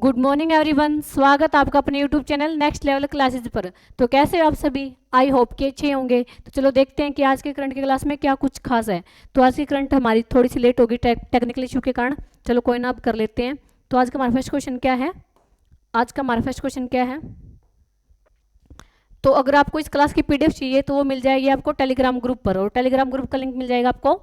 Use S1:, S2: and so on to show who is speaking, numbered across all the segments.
S1: Good morning everyone, स्वागत आपका अपने YouTube channel next level classes पर। तो कैसे हो आप सभी? आई होप कि अच्छे होंगे। तो चलो देखते हैं कि आज के करंट की क्लास में क्या कुछ खास है। तो आज की करंट हमारी थोड़ी सी लेट होगी टेक्निकल इशू के कारण। चलो कोई ना, अब कर लेते हैं। तो आज का हमारा फर्स्ट क्वेश्चन क्या है? आज का हमारा फर्स्ट क्वेश्चन क्या है? तो अगर आपको इस क्लास की पीडीएफ चाहिए तो वो मिल जाएगी आपको टेलीग्राम ग्रुप पर, और टेलीग्राम ग्रुप का लिंक मिल जाएगा आपको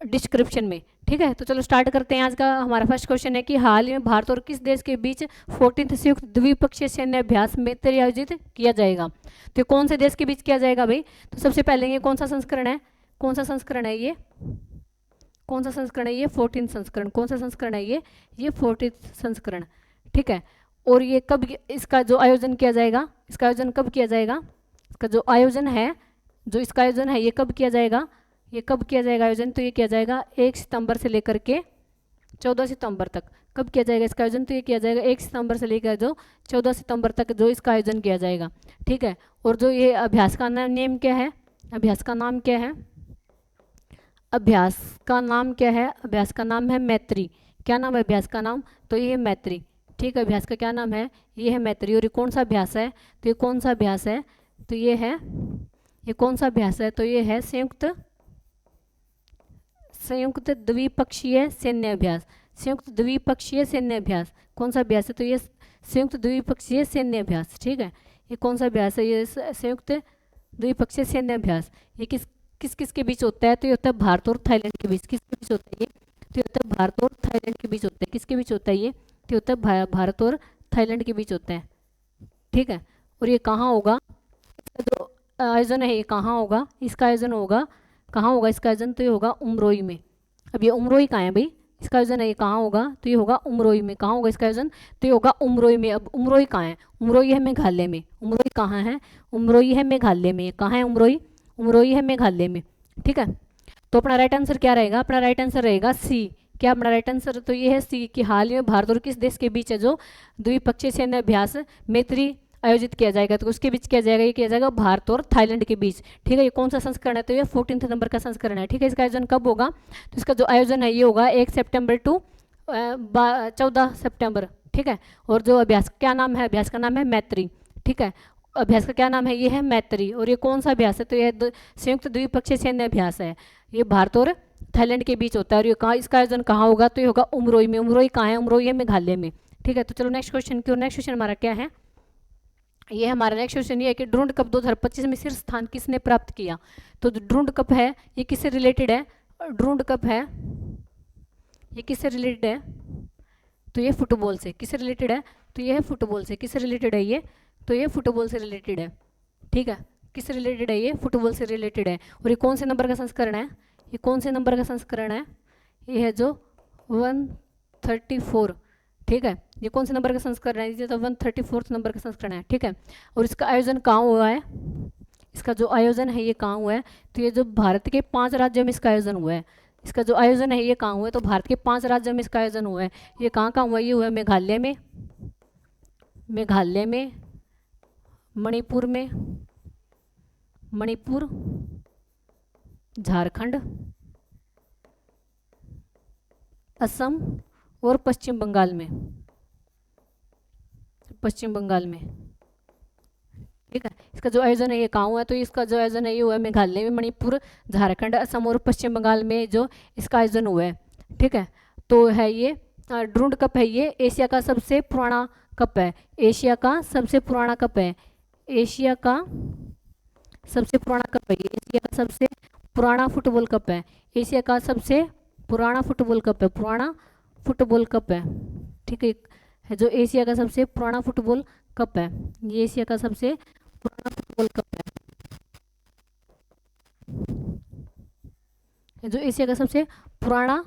S1: डिस्क्रिप्शन में। ठीक है, तो चलो स्टार्ट करते हैं। आज का हमारा फर्स्ट क्वेश्चन है कि हाल ही में भारत और किस देश के बीच 14th संयुक्त द्विपक्षीय सैन्य अभ्यास मैत्री आयोजित किया जाएगा? तो ये कौन से देश के बीच किया जाएगा भाई? तो सबसे पहले ये कौन सा संस्करण है? कौन सा संस्करण है ये? कौन सा संस्करण है ये? 14th संस्करण। कौन सा संस्करण है ये 14th संस्करण। ठीक है, और ये कब इसका जो आयोजन किया जाएगा? इसका आयोजन कब किया जाएगा? इसका जो आयोजन है, जो इसका आयोजन है ये कब किया जाएगा? ये कब किया जाएगा आयोजन? तो ये किया जाएगा 1 सितंबर से लेकर के 14 सितंबर तक। कब किया जाएगा इसका आयोजन? तो ये किया जाएगा 1 सितंबर से लेकर जो 14 सितंबर तक जो इसका आयोजन किया जाएगा। ठीक है, और जो ये अभ्यास का नेम क्या है? अभ्यास का नाम क्या है? अभ्यास का नाम क्या है? अभ्यास का नाम है मैत्री। क्या नाम है अभ्यास का नाम? तो ये है मैत्री। ठीक है, अभ्यास का क्या नाम है? ये है मैत्री। और ये कौन सा अभ्यास है? तो ये कौन सा अभ्यास है? तो ये कौन सा अभ्यास है? तो ये है संयुक्त द्विपक्षीय सैन्य अभ्यास। संयुक्त द्विपक्षीय सैन्य अभ्यास कौन सा अभ्यास है? तो ये संयुक्त द्विपक्षीय सैन्य अभ्यास। ठीक है, ये कौन सा अभ्यास है? ये संयुक्त द्विपक्षीय सैन्य अभ्यास। ये किस किस के बीच होता है? तो ये होता है भारत और थाईलैंड के बीच। किसके बीच होता है ये? तो ये होता है भारत और थाईलैंड के बीच होता है। किसके बीच होता है ये? तो होता है भारत और थाईलैंड के बीच होता है। ठीक है, और ये कहाँ होगा? इसका जो आयोजन है ये कहाँ होगा? इसका आयोजन होगा, कहाँ होगा इसका आयोजन? तो ये होगा उमरोई में। अब ये उमरोई कहाँ है भाई? इसका आयोजन है ये कहाँ होगा? तो ये होगा उमरोई में। कहाँ होगा इसका आयोजन? तो ये होगा उमरोई में। अब उमरोई कहाँ है? उमरोई है मेघालय में। उमरोई कहाँ है? उमरोई है मेघालय में। कहाँ है उमरोई? उमरोई है मेघालय में। ठीक है, तो अपना राइट आंसर क्या रहेगा? अपना राइट आंसर रहेगा सी। क्या अपना राइट आंसर? तो ये है सी कि हाल ही में भारत और किस देश के बीच है जो द्विपक्षीय सैन्य अभ्यास मैत्री आयोजित किया जाएगा? तो उसके बीच किया जाएगा, ये किया जाएगा भारत और थाईलैंड के बीच। ठीक है, ये कौन सा संस्करण है? तो ये 14th नंबर का संस्करण है। ठीक है, इसका आयोजन कब होगा? तो इसका जो आयोजन है ये होगा 1 सितंबर टू 14 सितंबर। ठीक है, और जो अभ्यास क्या नाम है? अभ्यास का नाम है मैत्री। ठीक है, अभ्यास का क्या नाम है? ये है मैत्री। और ये कौन सा अभ्यास है? तो ये संयुक्त द्विपक्षीय सैन्य अभ्यास है। ये भारत और थाईलैंड के बीच होता है। और ये कहाँ, इसका आयोजन कहाँ होगा? तो ये होगा उमरोई में। उमरोई कहाँ है? उमरोई है मेघालय में। ठीक है, तो चलो नेक्स्ट क्वेश्चन की ओर। नेक्स्ट क्वेश्चन हमारा क्या है? ये हमारा नेक्स्ट क्वेश्चन ये है कि ड्रूंड कप 2025 में शीर्ष स्थान किसने प्राप्त किया? तो ड्रूंड कप है ये किससे रिलेटेड है? ड्रूंड कप है ये किससे रिलेटेड है? तो ये फुटबॉल से। किससे रिलेटेड है? तो ये है फुटबॉल से। किससे रिलेटेड है ये? तो ये फुटबॉल से रिलेटेड है। ठीक है, किससे रिलेटेड है ये? फुटबॉल से रिलेटेड है। और ये कौन से नंबर का संस्करण है? ये कौन से नंबर का संस्करण है? ये है जो 134। ठीक है, ये कौन से नंबर का संस्करण है? ये तो 134 नंबर का संस्करण है। ठीक है, और इसका आयोजन कहाँ हुआ है? इसका जो आयोजन है ये कहाँ हुआ है? तो ये जो भारत के 5 राज्यों में इसका आयोजन हुआ है। इसका जो आयोजन है ये कहाँ हुआ है? तो भारत के 5 राज्यों में इसका आयोजन हुआ है। ये कहाँ कहाँ हुआ है? ये हुआ है मेघालय में, मेघालय में, मणिपुर में, मणिपुर, झारखंड, असम और पश्चिम बंगाल में। पश्चिम बंगाल में। ठीक है, इसका जो आयोजन है ये कहाँ हुआ है? तो इसका जो आयोजन है ये हुआ है मेघालय में, मणिपुर, झारखंड, असम और पश्चिम बंगाल में जो इसका आयोजन हुआ है। ठीक है, तो है ये ड्रूंड कप है ये एशिया का सबसे पुराना कप है। एशिया का सबसे पुराना कप है। एशिया का सबसे पुराना कप है ये। एशिया का सबसे पुराना फुटबॉल कप है। एशिया का सबसे पुराना फुटबॉल कप है। पुराना फुटबॉल कप है। ठीक है, जो एशिया का सबसे पुराना फुटबॉल कप है, ये एशिया का सबसे पुराना फुटबॉल कप है। जो एशिया का सबसे पुराना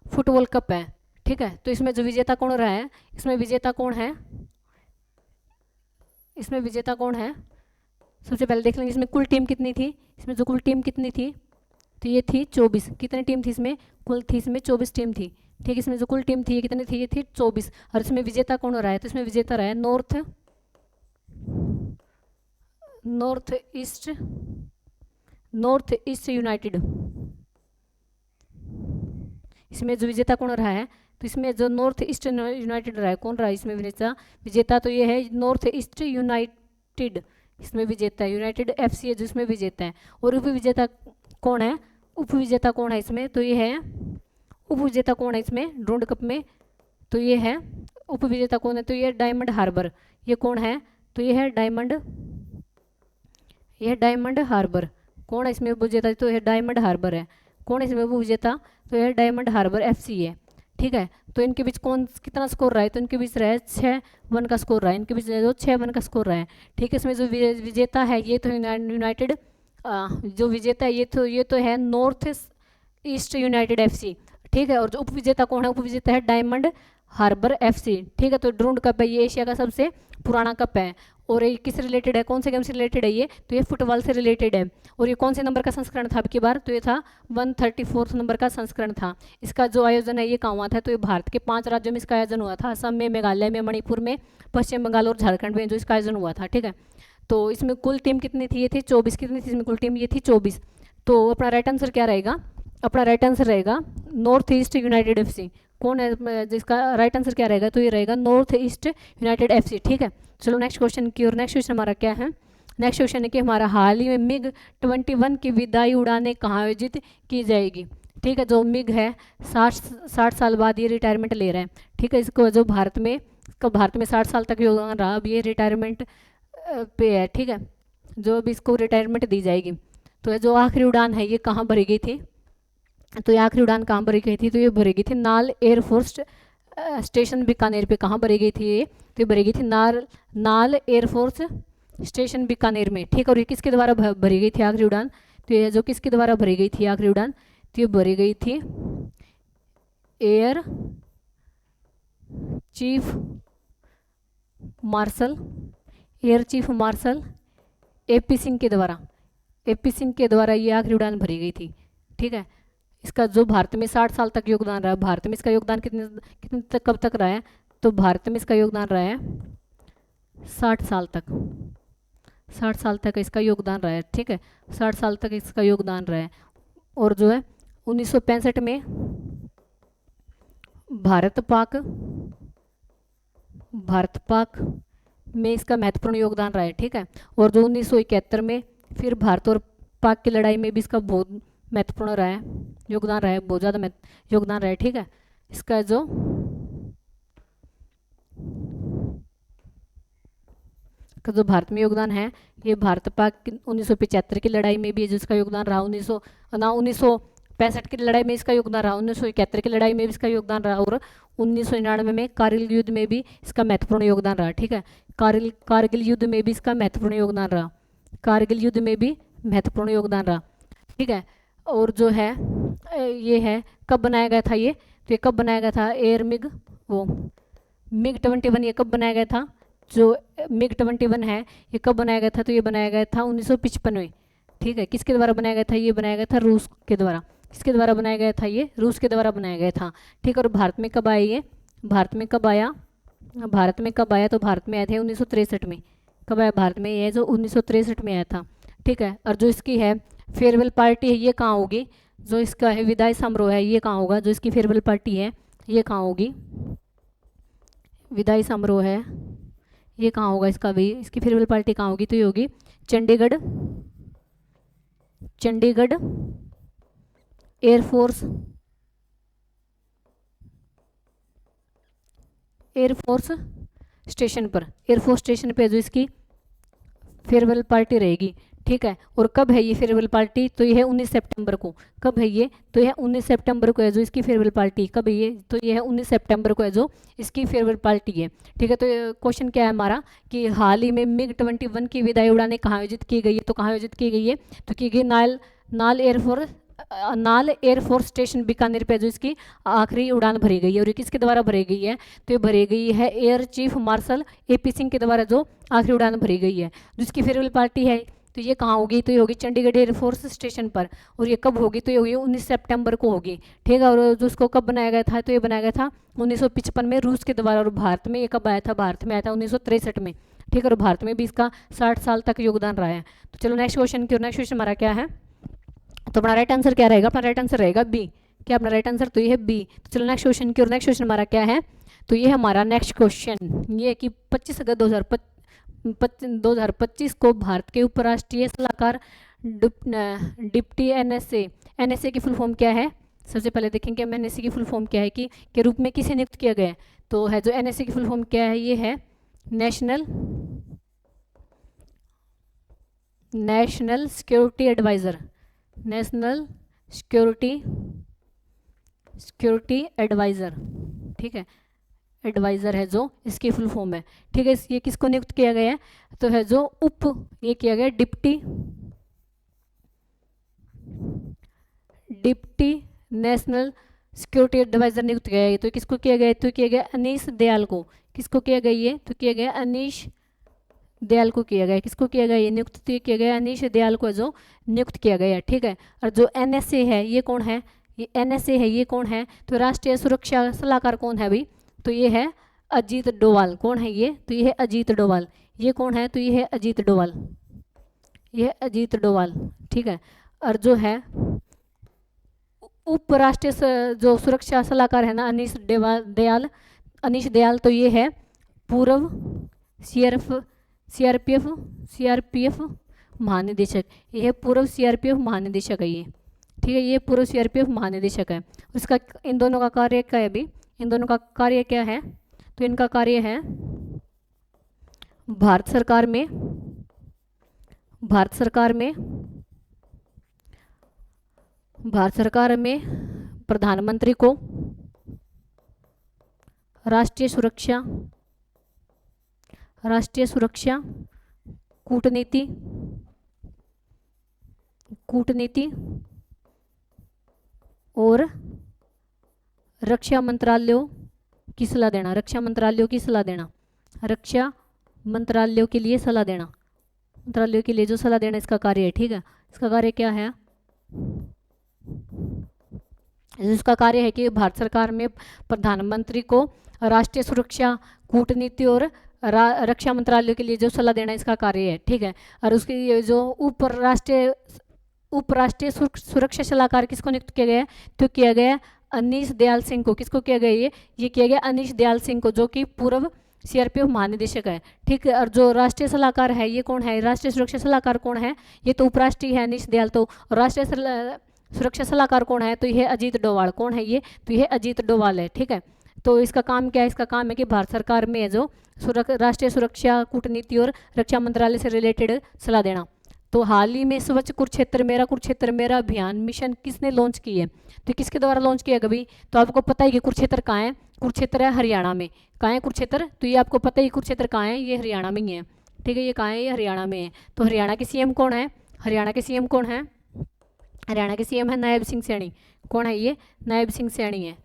S1: फुटबॉल कप है। ठीक है, तो इसमें जो विजेता कौन रहा है? इसमें विजेता कौन है? इसमें विजेता कौन है? सबसे पहले देख लेंगे इसमें कुल टीम कितनी थी। इसमें जो कुल टीम कितनी थी? तो ये थी 24। कितनी टीम थी इसमें? कुल थी इसमें 24 टीम थी। ठीक, इसमें जो कुल टीम थी ये कितनी थी? ये थी 24। और इसमें विजेता कौन हो रहा है? तो इसमें विजेता रहा है नॉर्थ ईस्ट यूनाइटेड। इसमें जो विजेता कौन रहा है? तो इसमें जो नॉर्थ ईस्ट यूनाइटेड रहा है, कौन रहा है इसमें विजेता? विजेता तो ये है नॉर्थ ईस्ट यूनाइटेड, इसमें विजेता है। यूनाइटेड एफसी है जिसमें विजेता है। और उपविजेता कौन है? उपविजेता कौन है इसमें? तो ये है उपविजेता कौन है इसमें ड्रोन कप में? तो ये है उपविजेता कौन है? तो ये डायमंड हार्बर। ये कौन है? तो ये है डायमंड हार्बर। कौन है इसमें उपविजेता? तो ये डायमंड हार्बर है। कौन है इसमें उपविजेता? तो यह डायमंड हार्बर एफसी है। ठीक है, तो इनके बीच कौन कितना स्कोर रहा है? तो इनके बीच रहा है 6-1 का स्कोर रहा है। इनके बीच जो 6-1 का स्कोर रहा है। ठीक है, इसमें जो विजेता है ये तो यूनाइटेड, जो विजेता है ये तो है नॉर्थ ईस्ट यूनाइटेड एफसी। ठीक है, और जो उपविजेता कौन है? उपविजेता है डायमंड हार्बर एफसी। ठीक है, तो ड्रोन कप है ये एशिया का सबसे पुराना कप है। और ये किस रिलेटेड है? कौन से गेम से रिलेटेड है ये? तो ये फुटबॉल से रिलेटेड है। और ये कौन से नंबर का संस्करण था अब की बार? तो ये था 134 नंबर का संस्करण था। इसका जो आयोजन है ये कहाँ हुआ था? तो ये भारत के 5 राज्यों में इसका आयोजन हुआ था, असम में, मेघालय में, मणिपुर में, पश्चिम बंगाल और झारखंड में जो इसका आयोजन हुआ था। ठीक है, तो इसमें कुल टीम कितनी थी? ये थी 24। कितनी थी इसमें कुल टीम? ये थी 24। तो अपना राइट आंसर क्या रहेगा? अपना राइट आंसर रहेगा नॉर्थ ईस्ट यूनाइटेड एफसी। कौन है जिसका राइट आंसर क्या रहेगा? तो ये रहेगा नॉर्थ ईस्ट यूनाइटेड एफसी। ठीक है, चलो नेक्स्ट क्वेश्चन की। और नेक्स्ट क्वेश्चन हमारा क्या है? नेक्स्ट क्वेश्चन है कि हमारा हाल ही में मिग 21 की विदाई उड़ानें कहाँ आयोजित की जाएगी? ठीक है, जो मिग है 60 साल बाद ये रिटायरमेंट ले रहा है। ठीक है, इसको जो भारत में 60 साल तक योगदान रहा, अब ये रिटायरमेंट पे है। ठीक है, जो अब इसको रिटायरमेंट दी जाएगी। तो ये जो आखिरी उड़ान है ये कहाँ भरी गई थी? तो ये आखिरी उड़ान कहाँ भरी गई थी? तो ये भरी गई थी नाल एयरफोर्स स्टेशन बीकानेर पे। कहाँ भरी गई थी ये? तो ये भरी गई थी नाल एयरफोर्स स्टेशन बीकानेर में। ठीक है, और ये किसके द्वारा भरी गई थी आखिरी उड़ान? तो ये जो किसके द्वारा भरी गई थी आखिरी उड़ान? तो ये भरी गई थी air chief marshal AP Singh के द्वारा। एपी सिंह के द्वारा ये आखिरी उड़ान भरी गई थी। ठीक है, इसका जो भारत में 60 साल तक योगदान रहा है, भारत में इसका योगदान कितने तक कब तक रहा है? तो भारत में इसका योगदान रहा है 60 साल तक। 60 साल तक इसका योगदान रहा है। ठीक है, 60 साल तक इसका योगदान रहा है। और जो है 1965 में भारत पाक में इसका महत्वपूर्ण योगदान रहा है। ठीक है, और जो 1971 में फिर भारत और पाक की लड़ाई में भी इसका बहुत महत्वपूर्ण रहा है, योगदान रहा है, बहुत ज़्यादा योगदान रहा है। ठीक है, इसका जो भारत में योगदान है ये भारत पाक 1975 की लड़ाई में भी जिसका योगदान रहा, 1965 की लड़ाई में इसका योगदान रहा, 1971 की लड़ाई में भी इसका योगदान रहा, और 1999 में कारगिल युद्ध में भी इसका महत्वपूर्ण योगदान रहा। ठीक है, कारगिल युद्ध में भी इसका महत्वपूर्ण योगदान रहा, कारगिल युद्ध में भी महत्वपूर्ण योगदान रहा। ठीक है, और जो है ये है कब बनाया गया था ये? तो ये कब बनाया गया था? एयर मिग 21 ये कब बनाया गया था? जो मिग 21 है ये कब बनाया गया था? तो ये बनाया गया था 1955 में। ठीक है, किसके द्वारा बनाया गया था? ये बनाया गया था रूस के द्वारा। किसके द्वारा बनाया गया था? ये रूस के द्वारा बनाया गया था। ठीक है, और भारत में कब आया ये? भारत में कब आया? तो भारत में आए थे 1963 में। कब आया भारत में? ये जो 1963 में आया था। ठीक है, और जो इसकी है फेयरवेल पार्टी है ये कहाँ होगी? जो इसका है विदाई समारोह है ये कहाँ होगा? जो इसकी फेयरवेल पार्टी है ये कहाँ होगी? विदाई समारोह है ये कहाँ होगा इसका भी? इसकी फेयरवेल पार्टी कहाँ होगी? तो ये होगी चंडीगढ़ एयरफोर्स स्टेशन पर। एयरफोर्स स्टेशन पे जो इसकी फेयरवेल पार्टी रहेगी। ठीक है, और कब है ये फेयरवेल पार्टी? तो ये है 19 सितंबर को। कब है ये? तो यह 19 सितंबर को है जो इसकी फेयरवेल पार्टी। कब है ये? तो ये है 19 सितंबर को है जो इसकी फेयरवेल पार्टी है। ठीक है, तो क्वेश्चन क्या है हमारा कि हाल ही में मिग 21 की विदाई उड़ानें कहाँ आयोजित की गई है? तो कहाँ आयोजित की गई है? तो की गई नाल एयरफोर्स स्टेशन बीकानेर पे जो इसकी आखिरी उड़ान भरी गई है। और ये किसके द्वारा भरी गई है? तो ये भरी गई है air chief marshal AP Singh के द्वारा जो आखिरी उड़ान भरी गई है। जिसकी फेयरवेल पार्टी है तो ये कहाँ होगी? तो ये होगी चंडीगढ़ एयरफोर्स स्टेशन पर। और ये कब होगी? तो ये होगी 19 सितंबर को होगी। ठीक है, और जो उसको कब बनाया गया था? तो ये बनाया गया था 1955 में रूस के द्वारा। और भारत में ये कब आया था? भारत में आया था 1963 में। ठीक है, और भारत में भी इसका 60 साल तक योगदान रहा है। तो चलो नेक्स्ट क्वेश्चन की। और नेक्स्ट क्वेश्चन हमारा क्या है? तो अपना राइट आंसर क्या रहेगा? अपना राइट आंसर रहेगा बी। क्या अपना राइट आंसर, तो ये है बी। तो चलो नेक्स्ट क्वेश्चन की, और नेक्स्ट क्वेश्चन हमारा क्या है, तो ये हमारा नेक्स्ट क्वेश्चन ये है कि 25 अगस्त 2025 को भारत के उपराष्ट्रीय सलाहकार डिप्टी एनएसए की फुल फॉर्म क्या है। सबसे पहले देखेंगे हम एनएसए की फुल फॉर्म क्या है कि के रूप में किसे नियुक्त किया गया है। तो है जो एनएसए की फुल फॉर्म क्या है, ये है national security adviser, national security adviser, ठीक है, एडवाइज़र है जो इसकी फुल फॉर्म है, ठीक है। ये किसको नियुक्त किया गया है, तो है जो ये किया गया डिप्टी नेशनल सिक्योरिटी एडवाइज़र नियुक्त किया गया है। तो किसको किया गया है, तो किया गया अनीश दयाल को। किसको किया गया ये, तो किया गया अनीश दयाल को किया गया। किसको किया गया ये नियुक्त किया गया, अनीश दयाल को जो नियुक्त किया गया, ठीक है। और जो एनएसए है ये कौन है, ये एनएसए है ये कौन है, तो राष्ट्रीय सुरक्षा सलाहकार कौन है भाई, तो ये है अजीत डोवाल। कौन है ये, तो ये है अजीत डोवाल। ये कौन है, तो ये है अजीत डोवाल, ये है अजीत डोवाल, ठीक है। और जो है उपराष्ट्रीय जो सुरक्षा सलाहकार है ना अनीश दयाल, तो ये है पूर्व सीआरपीएफ महानिदेशक। ये है पूर्व सीआरपीएफ महानिदेशक है ये, ठीक है, ये पूर्व सीआरपीएफ महानिदेशक है। उसका इन दोनों का कार्य क्या है अभी, इन दोनों का कार्य क्या है, तो इनका कार्य है भारत सरकार में प्रधानमंत्री को राष्ट्रीय सुरक्षा कूटनीति और रक्षा मंत्रालयों की सलाह देना, रक्षा मंत्रालयों के लिए सलाह देना, मंत्रालयों के लिए जो सलाह देना इसका कार्य है, ठीक है। इसका कार्य क्या है, इसका कार्य है कि भारत सरकार में प्रधानमंत्री को राष्ट्रीय सुरक्षा कूटनीति और रक्षा मंत्रालय के लिए जो सलाह देना इसका कार्य है, ठीक है। और उसके ये जो उपराष्ट्रीय सुरक्षा सलाहकार किसको नियुक्त किया गया है, तो किया गया अनीश दयाल सिंह को। किसको किया गया ये किया गया अनीश दयाल सिंह को, जो कि पूर्व सीआरपीएफ महानिदेशक है, ठीक है। और जो राष्ट्रीय सलाहकार है ये कौन है, राष्ट्रीय सुरक्षा सलाहकार कौन है, ये तो उपराष्ट्रीय है अनीश दयाल। तो राष्ट्रीय सुरक्षा सलाहकार कौन है, तो यह अजीत डोवाल। कौन है ये, तो यह अजीत डोवाल है, ठीक है। तो इसका काम क्या है, इसका काम है कि भारत सरकार में जो राष्ट्रीय सुरक्षा कूटनीति और रक्षा मंत्रालय से रिलेटेड सलाह देना। तो हाल ही में स्वच्छ कुरुक्षेत्र मेरा अभियान मिशन किसने लॉन्च की है, तो किसके द्वारा लॉन्च किया कभी, तो आपको पता है कि कुरुक्षेत्र कहाँ है, कुरुक्षेत्र है हरियाणा में। कहाँ है कुरुक्षेत्र, तो ये आपको पता है कुरुक्षेत्र कहाँ है, ये हरियाणा में ही है, ठीक है। ये कहाँ है, ये हरियाणा में है। तो हरियाणा के सीएम कौन है, हरियाणा के सीएम कौन है, हरियाणा के सीएम है नायब सिंह सैनी। कौन है ये, नायब सिंह सैनी है।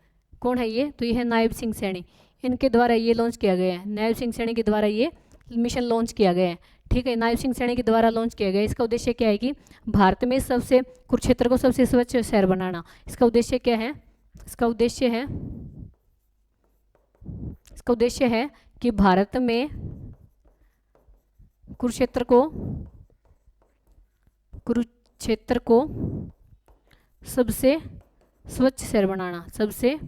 S1: कौन है ये, तो ये है नायब सिंह सैनी। इनके द्वारा ये लॉन्च किया गया है, नायब सिंह सैनी के द्वारा ये मिशन लॉन्च किया गया है, ठीक है। नायब सिंह सैनी के द्वारा लॉन्च किया गया। इसका उद्देश्य क्या है कि भारत में कुरुक्षेत्र को सबसे स्वच्छ शहर बनाना। इसका उद्देश्य क्या है, इसका उद्देश्य है कि भारत में कुरुक्षेत्र को सबसे स्वच्छ शहर बनाना, सबसे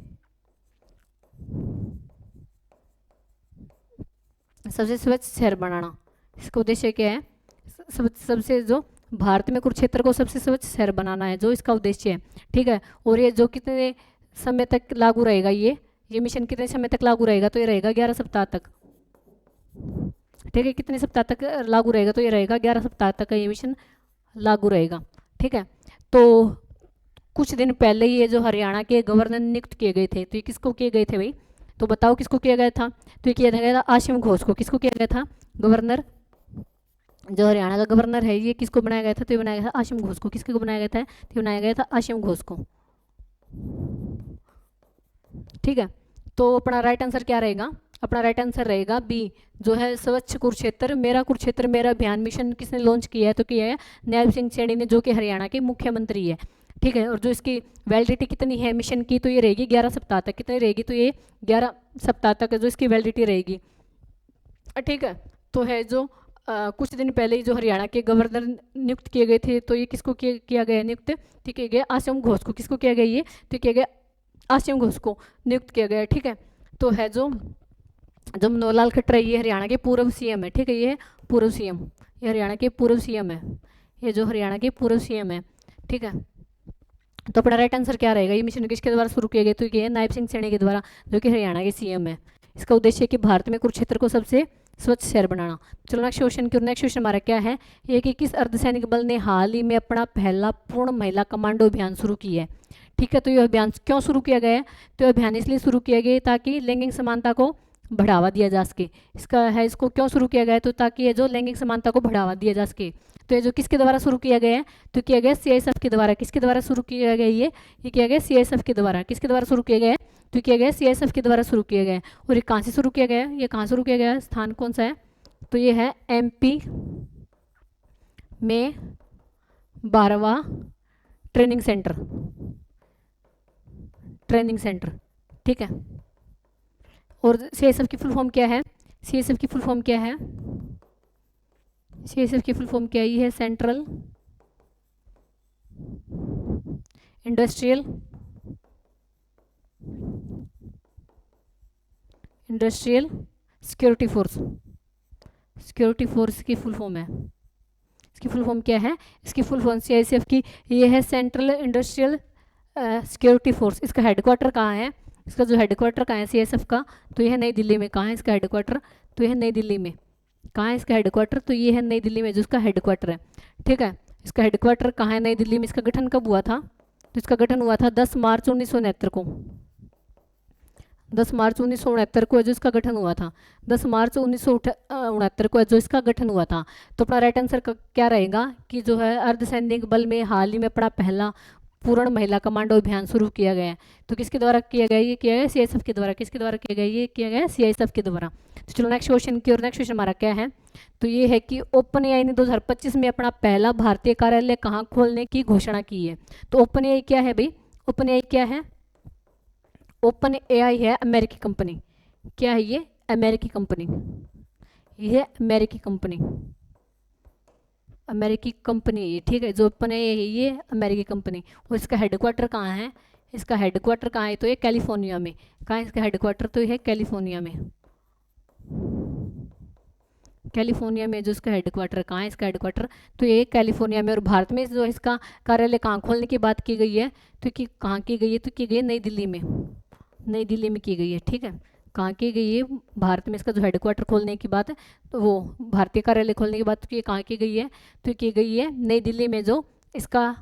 S1: स्वच्छ शहर बनाना। इसका उद्देश्य क्या है, सबसे जो भारत में कुरुक्षेत्र को सबसे स्वच्छ शहर बनाना है, जो इसका उद्देश्य है, ठीक है। और ये जो कितने समय तक लागू रहेगा, ये मिशन कितने समय तक लागू रहेगा, तो ये रहेगा 11 सप्ताह तक, ठीक है। कितने सप्ताह तक लागू रहेगा, तो ये रहेगा 11 सप्ताह तक का ये मिशन लागू रहेगा, ठीक है। तो कुछ दिन पहले ये जो हरियाणा के गवर्नर नियुक्त किए गए थे, तो ये किसको किए गए थे भाई, तो बताओ किसको किया गया था, तो ये किया गया था आशिम घोष को। किसको किया गया था, गवर्नर, जो हरियाणा का गवर्नर है ये किसको बनाया गया था, तो ये बनाया गया था आशिम घोष को। किसको बनाया गया था, तो बनाया गया था आशिम घोष को, ठीक है। तो अपना राइट आंसर क्या रहेगा, अपना राइट आंसर रहेगा बी, जो है स्वच्छ कुरुक्षेत्र मेरा अभियान मिशन किसने लॉन्च किया है, तो किया है नायब सिंह सैनी ने, जो कि हरियाणा के मुख्यमंत्री है, ठीक है। और जो इसकी वैलिडिटी कितनी है मिशन की, तो ये रहेगी 11 सप्ताह तक। कितनी रहेगी, तो ये 11 सप्ताह तक जो इसकी वैलिडिटी रहेगी, ठीक है। तो है जो कुछ दिन पहले ही जो हरियाणा के गवर्नर नियुक्त किए गए थे, तो ये किसको किया गया नियुक्त? तो किया गया आश्रम घोष को। किसको किया गया? ये तो किया गया आश्रम घोष को नियुक्त किया गया। ठीक है, तो है जो मनोहर लाल खट्टर, ये हरियाणा के पूर्व सीएम है। ठीक है, ये पूर्व सीएम, ये हरियाणा के पूर्व सीएम है, ये जो हरियाणा के पूर्व सीएम है। ठीक है, तो अपना राइट आंसर क्या रहेगा? ये मिशन किसके द्वारा शुरू किया गया? तो ये नायब सिंह सैनी के द्वारा, जो कि हरियाणा के सीएम है। इसका उद्देश्य है कि भारत में कुरुक्षेत्र को सबसे स्वच्छ शहर बनाना। चलो नेक्स्ट क्वेश्चन की। नेक्स्ट क्वेश्चन हमारा क्या है? ये कि किस अर्धसैनिक बल ने हाल ही में अपना पहला पूर्ण महिला कमांडो अभियान शुरू किया है? ठीक है, तो ये अभियान क्यों शुरू किया गया है? तो अभियान इसलिए शुरू किया गया ताकि लैंगिक समानता को बढ़ावा दिया जा सके। इसका है, इसको क्यों शुरू किया गया है? तो ताकि ये जो लैंगिक समानता को बढ़ावा दिया जा सके। तो ये जो किसके द्वारा शुरू किया गया है? तो किया गया सीआईएसएफ के द्वारा। किसके द्वारा शुरू किया गया? ये किया गया सीआईएसएफ के द्वारा। किसके द्वारा शुरू किया गया है? तो किया गया सीआईएसएफ के द्वारा शुरू किया गया है। और ये कहाँ से शुरू किया गया है? ये कहाँ शुरू किया गया है? स्थान कौन सा है? तो ये है एमपी में 12वां ट्रेनिंग सेंटर, ट्रेनिंग सेंटर। ठीक है, और सीआईएसएफ की फुल फॉर्म क्या है? सीआईएसएफ की फुल फॉर्म क्या है? सीआईएसएफ की फुल फॉर्म क्या है? ये है central industrial security force. Security force की फुल फॉर्म है। इसकी फुल फॉर्म क्या है? इसकी फुल फॉर्म सीआईएसएफ की ये है सेंट्रल इंडस्ट्रियल सिक्योरिटी फोर्स। इसका हेडक्वार्टर कहाँ है? इसका जो हेडक्वार्टर कहाँ है सीआईएसएफ का? तो यह है नई दिल्ली में। कहाँ है इसका हेडक्वार्टर? तो यह है नई दिल्ली में। कहाँ है इसका हेडक्वार्टर? तो ये है नई दिल्ली में जो इसका हेडक्वार्टर है। ठीक है, इसका हेडक्वार्टर कहाँ है? नई दिल्ली में। इसका गठन कब हुआ था? तो इसका गठन हुआ था 10 मार्च 1969 को। 10 मार्च 1969 को जो इसका गठन हुआ था। 10 मार्च 1969 को जो इसका गठन हुआ था। तो अपना राइट आंसर क्या रहेगा? कि जो है अर्धसैनिक बल में हाल ही में अपना पहला पूर्ण महिला कमांडो अभियान शुरू किया गया है। तो किसके द्वारा किया गया? ये किया गया सीआईएसएफ के द्वारा। किसके द्वारा किया गया? ये किया गया सीआईएसएफ के द्वारा। तो चलो नेक्स्ट क्वेश्चन की। और नेक्स्ट क्वेश्चन हमारा क्या है? तो ये है कि ओपन एआई ने 2025 में अपना पहला भारतीय कार्यालय कहाँ खोलने की घोषणा की है? तो ओपन एआई क्या है भाई? ओपन एआई क्या है? ओपन एआई है अमेरिकी कंपनी। क्या है ये? अमेरिकी कंपनी। ये है अमेरिकी कंपनी, अमेरिकी कंपनी ये। ठीक है, जो ओपन एआई है ये अमेरिकी कंपनी। और इसका हेडक्वार्टर कहाँ है? इसका हेडक्वार्टर कहाँ है? तो ये कैलिफोर्निया में। कहाँ है इसका हेडक्वार्टर? तो ये है कैलिफोर्निया में। कैलिफोर्निया में जो इसका हेडक्वार्टर, कहाँ है इसका हेडक्वार्टर? तो ये कैलिफोर्निया में। और भारत में जो इसका कार्यालय कहाँ खोलने की बात की गई है? तो कि कहाँ की गई है? तो की गई है नई दिल्ली में। नई दिल्ली में की गई है। ठीक है, कहाँ की गई है? भारत में इसका जो हेडक्वार्टर खोलने की बात है, तो वो भारतीय कार्यालय खोलने की बात की कहाँ की गई है? तो की गई है नई दिल्ली में, जो इसका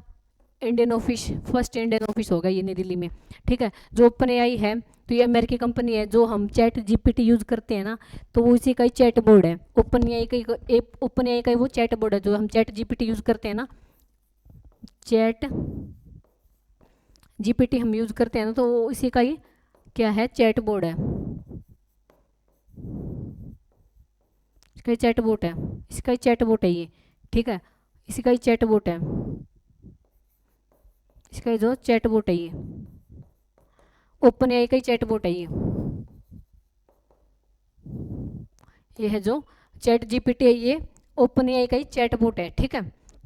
S1: Indian office, first Indian office होगा ये नई दिल्ली में। ठीक है, जो ओपन एआई है तो ये अमेरिकी कंपनी है। जो हम चैट जीपीटी यूज़ करते हैं ना, तो वो इसी का ही चैट बोर्ड है। ओपन एआई का वो चैट बोर्ड है। जो हम चैट जीपीटी यूज़ करते हैं ना, चैट जीपीटी हम यूज़ करते हैं ना, तो वो इसी का ही क्या है? चैट बोर्ड है। इसका ही चैट बोट है, इसका ही चैट बोट है ये। ठीक है, इसी का ही चैट बोट है, इसका ही जो चैट बोट है ये ओपन एआई का ही चैट बोट है ये है जो चैट जीपीटी है ये ओपन एआई का ही चैट बोट है। ठीक है,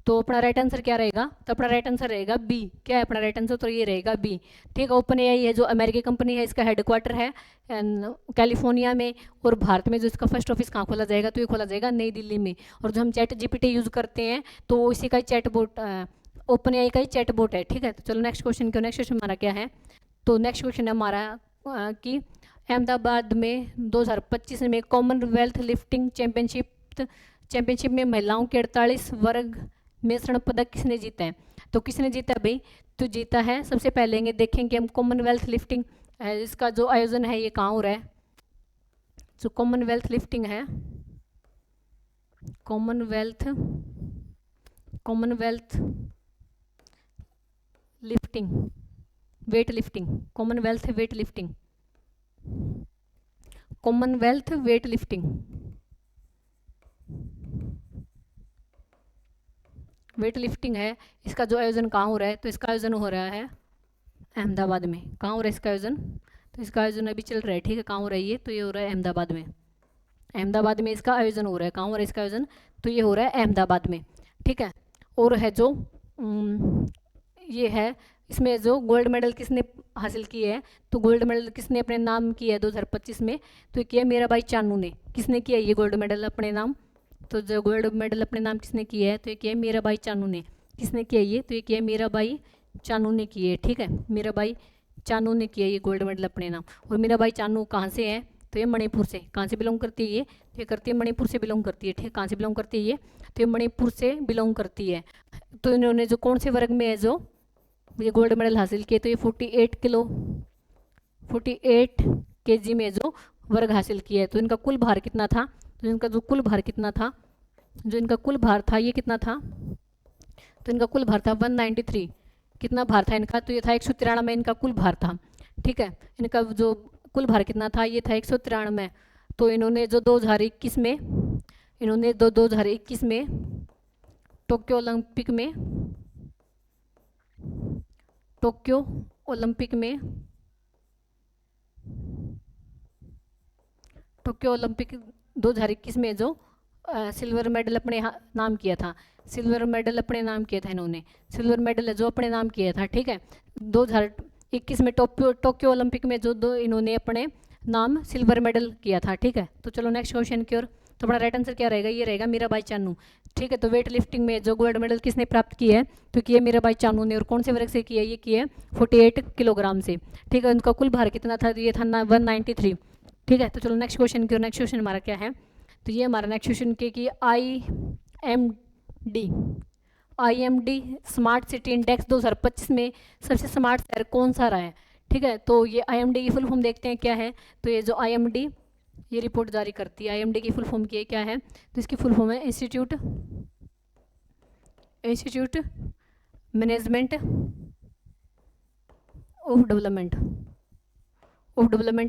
S1: तो अपना राइट आंसर क्या रहेगा? तो अपना राइट आंसर रहेगा बी। क्या है अपना राइट आंसर? तो ये रहेगा बी। ठीक है, ओपन एआई है जो अमेरिकी कंपनी है, इसका हेडक्वार्टर है कैलिफोर्निया में। और भारत में जो इसका फर्स्ट ऑफिस कहाँ खोला जाएगा? तो ये खोला जाएगा नई दिल्ली में। और जो हम चैट जीपीटी यूज़ करते हैं तो वो इसी का ही चैट बोट, ओपन एआई का ही चैट बोट है। ठीक है, तो चलो नेक्स्ट क्वेश्चन क्यों। नेक्स्ट क्वेश्चन हमारा क्या है? तो नेक्स्ट क्वेश्चन है हमारा कि अहमदाबाद में 2025 में कॉमनवेल्थ लिफ्टिंग चैंपियनशिप में महिलाओं के 48 वर्ग में स्वर्ण पदक किसने जीता है? तो किसने जीता भाई? तो जीता है, सबसे पहले देखेंगे हम कॉमनवेल्थ लिफ्टिंग, इसका जो आयोजन है ये कहाँ हो रहा है? जो कॉमनवेल्थ लिफ्टिंग है, Commonwealth lifting, weight lifting, Commonwealth weight lifting, Commonwealth weight lifting, weight lifting है। इसका जो आयोजन कहाँ हो रहा है? तो इसका आयोजन हो रहा है अहमदाबाद में। कहाँ हो रहा है इसका आयोजन? तो इसका आयोजन अभी चल रहा है। ठीक है, कहाँ हो रहा है ये? तो ये हो रहा है अहमदाबाद में। अहमदाबाद में इसका आयोजन हो रहा है। कहाँ हो रहा है इसका आयोजन? तो ये हो रहा है अहमदाबाद में, ठीक है। और है जो ये है, इसमें जो गोल्ड मेडल किसने हासिल किए है, तो गोल्ड मेडल किसने अपने नाम किया है 2025 में? तो ये किया मीराबाई चानू ने। किसने किया ये गोल्ड मेडल अपने नाम? तो जो गोल्ड मेडल अपने नाम किसने किया है? तो ये किया मीराबाई चानू ने। किसने किया ये? तो ये किया मीराबाई चानू ने किए, ठीक है। मीराबाई चानू ने किया ये गोल्ड मेडल अपने नाम। और मीराबाई चानू कहाँ से है? तो ये मणिपुर से। कहाँ से बिलोंग करती है ये? तो ये करती है मणिपुर से बिलोंग करती है, ठीक है। कहाँ से बिलोंग करती है ये? तो ये मणिपुर से बिलोंग करती है। तो इन्होंने जो कौन से वर्ग में है जो ये गोल्ड मेडल हासिल किए? तो ये 48 kg में जो वर्ग हासिल किया है। तो इनका कुल भार कितना था? तो इनका जो कुल भार कितना था, जो इनका कुल भार था ये कितना था? तो इनका कुल भार था 193। कितना भार था इनका? तो ये था 193 इनका कुल भार था, ठीक है। इनका जो कुल भार कितना था? ये था 193। तो इन्होंने जो 2021 में, इन्होंने 2021 में टोक्यो ओलंपिक में, टोक्यो ओलंपिक में, टोक्यो ओलंपिक 2021 में जो सिल्वर मेडल अपने नाम किया था, सिल्वर मेडल अपने नाम किया था इन्होंने। सिल्वर मेडल जो अपने नाम किया था, ठीक है। 2021 में टोक्यो ओलंपिक में जो दो इन्होंने अपने नाम सिल्वर मेडल किया था, ठीक है। तो चलो नेक्स्ट क्वेश्चन की ओर। तो अपना राइट आंसर क्या रहेगा? ये रहेगा मीराबाई चानू, ठीक है। तो वेट लिफ्टिंग में जो गोल्ड मेडल किसने प्राप्त किया है? तो किया मीराबाई चानू ने। और कौन से वर्ग से किया? ये किया 48 किलोग्राम से, ठीक है। उनका कुल भार कितना था? तो ये था 193, ठीक है। तो चलो नेक्स्ट क्वेश्चन की ओर। नेक्स्ट क्वेश्चन हमारा क्या है? तो ये हमारा नेक्स्ट क्वेश्चन के कि IMD स्मार्ट सिटी इंडेक्स 2025 में सबसे स्मार्ट शहर कौन सा रहा है, ठीक है। तो ये IMD की फुल फॉर्म देखते हैं क्या है। तो ये जो IMD ये रिपोर्ट जारी करती है, IMD की फुल फॉर्म की क्या है? तो इसकी फुल फॉर्म है इंस्टीट्यूट मैनेजमेंट ऑफ डेवलपमेंट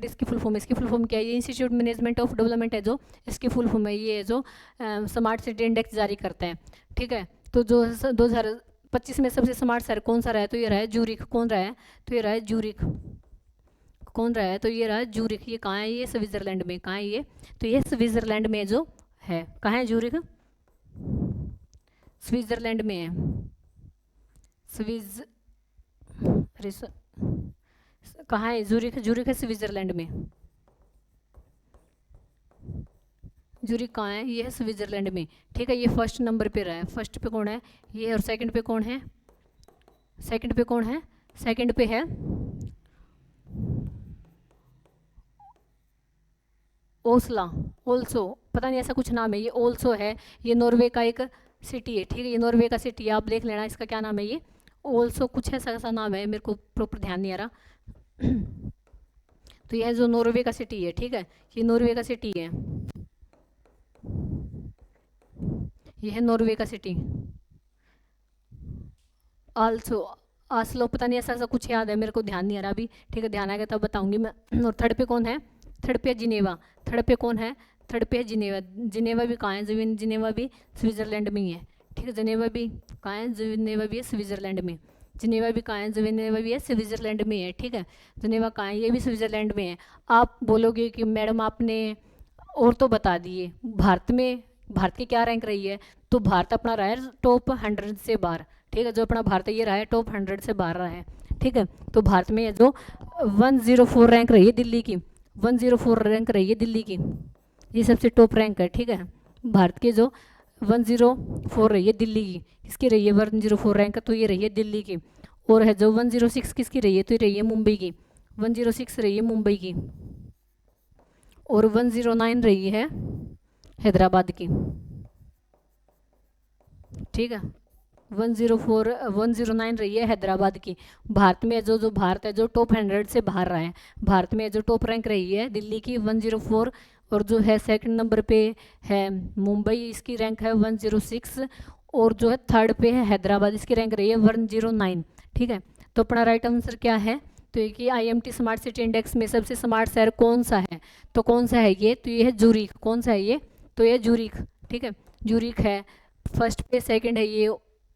S1: इसकी फुल फॉर्म है। इसकी फुल फॉर्म क्या है? ये इंस्टीट्यूट मैनेजमेंट ऑफ डेवलपमेंट है जो इसकी फुल फॉर्म है। ये जो स्मार्ट सिटी इंडेक्स जारी करता है, ठीक है। तो जो 2025 में सबसे स्मार्ट शहर कौन सा रहा है? तो ये रहा है जूरिख। कौन रहा है? तो ये रहा है जूरिख। कौन रहा है? तो ये रहा है जूरिख। ये कहाँ है? ये स्विट्जरलैंड में। कहाँ है ये? तो ये स्विट्जरलैंड में जो है। कहाँ है जूरिख? स्विट्जरलैंड में है। कहाँ है जूरिख? जूरिख है स्विट्जरलैंड में। जूरिख कहाँ है? ये है स्विट्जरलैंड में, ठीक है। ये फर्स्ट नंबर पे रहा है। फर्स्ट पे कौन है? ये। और सेकंड पे कौन है? सेकंड पे कौन है? सेकंड पे है ओस्ला, ओल्सो, पता नहीं ऐसा कुछ नाम है। ये ओल्सो है, ये नॉर्वे का एक सिटी है, ठीक है। ये नॉर्वे का सिटी है, आप देख लेना इसका क्या नाम है। ये ओल्सो कुछ ऐसा नाम है, मेरे को प्रॉपर ध्यान नहीं आ रहा। तो यह जो नॉर्वे का सिटी है, ठीक है। ये नॉर्वे का सिटी है, ये है नॉर्वे का सिटी। आल्सो, आस्लो, पता नहीं ऐसा कुछ याद है, मेरे को ध्यान नहीं आ रहा अभी, ठीक है। ध्यान आएगा तब बताऊंगी मैं। और थर्ड पे कौन है? थर्ड पे जिनेवा। थर्ड पे कौन है? थर्ड पे जिनेवा। जिनेवा भी कहाँ है? जिनेवा भी स्विट्जरलैंड में ही है, ठीक है। जिनेवा भी कहाँ है? जिनेवा भी है स्विट्जरलैंड में। जिनेवा भी कहाँ है? जिनेवा भी है स्विट्जरलैंड में है, ठीक है। जिनेवा कहाँ है? ये भी स्विट्जरलैंड में है। आप बोलोगे कि मैडम आपने और तो बता दिए, भारत में, भारत की क्या रैंक रही है? तो भारत अपना रहा है टॉप 100 से बाहर, ठीक है। जो अपना भारत है ये रहा है टॉप 100 से बाहर रहा है, ठीक है। तो भारत में जो 104 रैंक रही है दिल्ली की, 104 रैंक रही है दिल्ली की, ये सबसे टॉप रैंक है, ठीक है। भारत के जो 104 रही है दिल्ली की, किसकी रही है 104 रैंक? तो ये रही है दिल्ली की। और है जो 106 किसकी रही है? तो ये रही है मुंबई की, 106 रही है मुंबई की। और 109 रही है हैदराबाद की, ठीक है। 109 रही है हैदराबाद की। भारत में जो भारत है जो टॉप 100 से बाहर रहा है, भारत में जो टॉप रैंक रही है दिल्ली की 104, और जो है सेकंड नंबर पे है मुंबई, इसकी रैंक है 106, और जो है थर्ड पे है हैदराबाद, इसकी रैंक रही है 109, ठीक है। तो अपना राइट आंसर क्या है? तो ये कि IMT स्मार्ट सिटी इंडेक्स में सबसे स्मार्ट शहर कौन सा है? तो कौन सा है ये? तो ये है जूरिख। कौन सा है ये? तो ये जूरिख, ठीक है। जूरिख है फर्स्ट पे। सेकंड है ये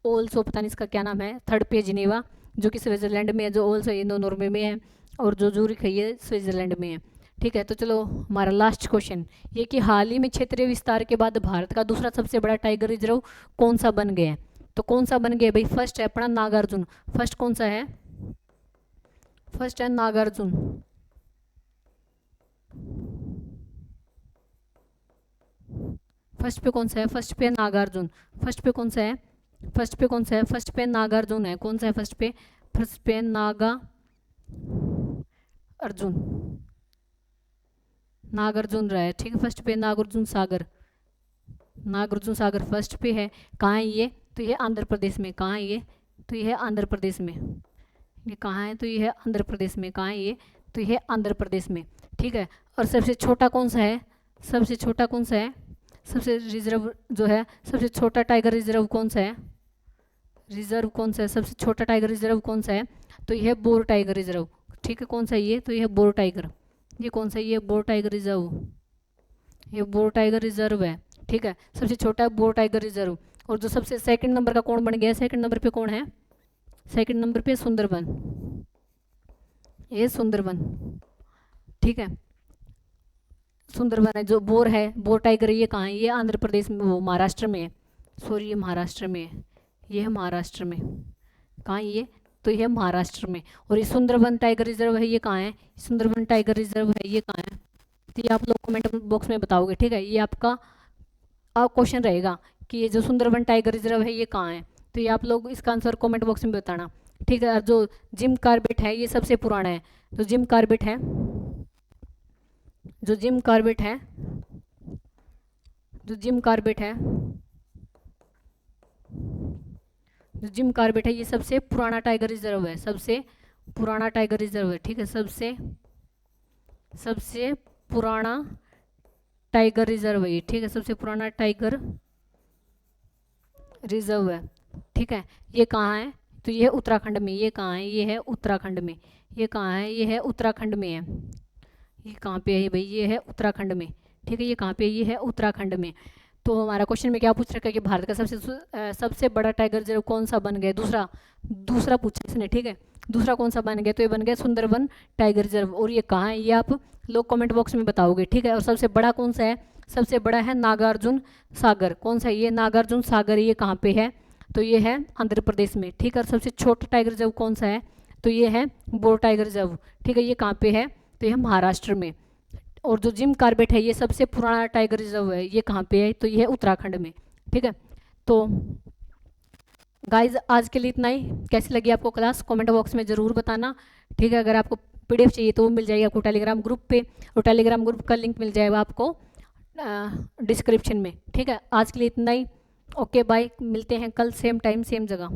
S1: ओल्सो, पता नहीं इसका क्या नाम है। थर्ड पे जिनेवा जो कि स्विट्जरलैंड में है, जो ओल्सो ये नॉर्वे में है, और जो जूरिख है ये स्विट्जरलैंड में है, ठीक है। तो चलो हमारा लास्ट क्वेश्चन ये कि हाल ही में क्षेत्रीय विस्तार के बाद भारत का दूसरा सबसे बड़ा टाइगर रिजर्व कौन सा बन गया है? तो कौन सा बन गया भाई? फर्स्ट है अपना नागार्जुन। फर्स्ट कौन सा है? फर्स्ट है नागार्जुन। फर्स्ट पे कौन सा है? फर्स्ट पे नागार्जुन। फर्स्ट पे कौन सा है? फर्स्ट पे कौन सा है? फर्स्ट पे नागार्जुन है। कौन सा है फर्स्ट पे? फर्स्ट पे नागा अर्जुन, नागार्जुन रहा है। ठीक है, फर्स्ट पे नागार्जुन सागर, नागार्जुन सागर फर्स्ट पे है। कहाँ है ये? तो ये आंध्र प्रदेश में। कहाँ है ये? तो ये है आंध्र प्रदेश में। ये कहाँ है? तो ये है आंध्र प्रदेश में। कहाँ है ये? तो ये है आंध्र प्रदेश में। ठीक है। और सबसे छोटा कौन सा है? सबसे छोटा कौन सा है? सबसे रिजर्व जो है, सबसे छोटा टाइगर रिजर्व कौन सा है? रिजर्व कौन सा है? सबसे छोटा टाइगर रिजर्व कौन सा है? तो यह है बोर टाइगर रिजर्व। ठीक है, कौन सा ये? तो यह बोर टाइगर। ये कौन सा? ये बोर टाइगर रिजर्व, ये बोर टाइगर रिजर्व है। ठीक है, सबसे छोटा है बोर टाइगर रिजर्व। और जो सबसे सेकंड नंबर का कौन बन गया? सेकंड नंबर पे कौन है? सेकंड नंबर पे सुंदरबन, ये सुंदरबन। ठीक है, सुंदरबन है। जो बोर है, बोर टाइगर, ये कहाँ है? ये आंध्र प्रदेश में, वो महाराष्ट्र में है। सॉरी, ये महाराष्ट्र में है। ये है महाराष्ट्र में। कहाँ है ये? तो ये महाराष्ट्र में। और ये सुंदरबन टाइगर रिजर्व है, ये कहाँ है? सुंदरबन टाइगर रिजर्व है, ये कहाँ है? तो ये आप लोग कमेंट बॉक्स में बताओगे। ठीक है, ये आपका क्वेश्चन रहेगा कि ये जो सुंदरबन टाइगर रिजर्व है ये कहाँ है। तो ये आप लोग इसका आंसर कमेंट बॉक्स में बताना। ठीक है। और जो जिम कॉर्बेट है ये सबसे पुराना है। तो जिम कॉर्बेट है, जो जिम कॉर्बेट है, जो जिम कॉर्बेट है, जो जिम कॉर्बेट है, ये सबसे पुराना टाइगर रिजर्व है। सबसे पुराना टाइगर रिजर्व है। ठीक है, सबसे पुराना टाइगर रिजर्व है ये। ठीक है, सबसे पुराना टाइगर रिजर्व है। ठीक है, ये कहाँ है? तो ये है उत्तराखंड में। ये कहाँ है? ये है उत्तराखंड में। ये कहाँ है? ये है उत्तराखंड में है। ये कहाँ पे है भाई? ये है उत्तराखंड में। ठीक है, ये कहाँ पे? ये है उत्तराखंड में। तो हमारा क्वेश्चन में क्या पूछ रखा है कि भारत का सबसे बड़ा टाइगर रिजर्व कौन सा बन गया? दूसरा पूछा इसने। ठीक है, दूसरा कौन सा बन गया? तो ये बन गया सुंदरबन टाइगर रिजर्व। और ये कहाँ है? ये आप लोग कमेंट बॉक्स में बताओगे। ठीक है। और सबसे बड़ा कौन सा है? सबसे बड़ा है नागार्जुन सागर। कौन सा? ये नागार्जुन सागर। ये कहाँ पे है? तो ये है आंध्र प्रदेश में। ठीक है। और सबसे छोटा टाइगर रिजर्व कौन सा है? तो ये है बोर टाइगर रिजर्व। ठीक है, ये कहाँ पे है? तो ये महाराष्ट्र में। और जो जिम कॉर्बेट है ये सबसे पुराना टाइगर रिजर्व है। ये कहाँ पे है? तो ये है उत्तराखंड में। ठीक है। तो गाइज आज के लिए इतना ही। कैसी लगी आपको क्लास? कमेंट बॉक्स में ज़रूर बताना। ठीक है, अगर आपको पीडीएफ चाहिए तो वो मिल जाएगी आपको टेलीग्राम ग्रुप पे, और टेलीग्राम ग्रुप का लिंक मिल जाएगा आपको डिस्क्रिप्शन में। ठीक है, आज के लिए इतना ही। ओके बाय, मिलते हैं कल सेम टाइम सेम जगह।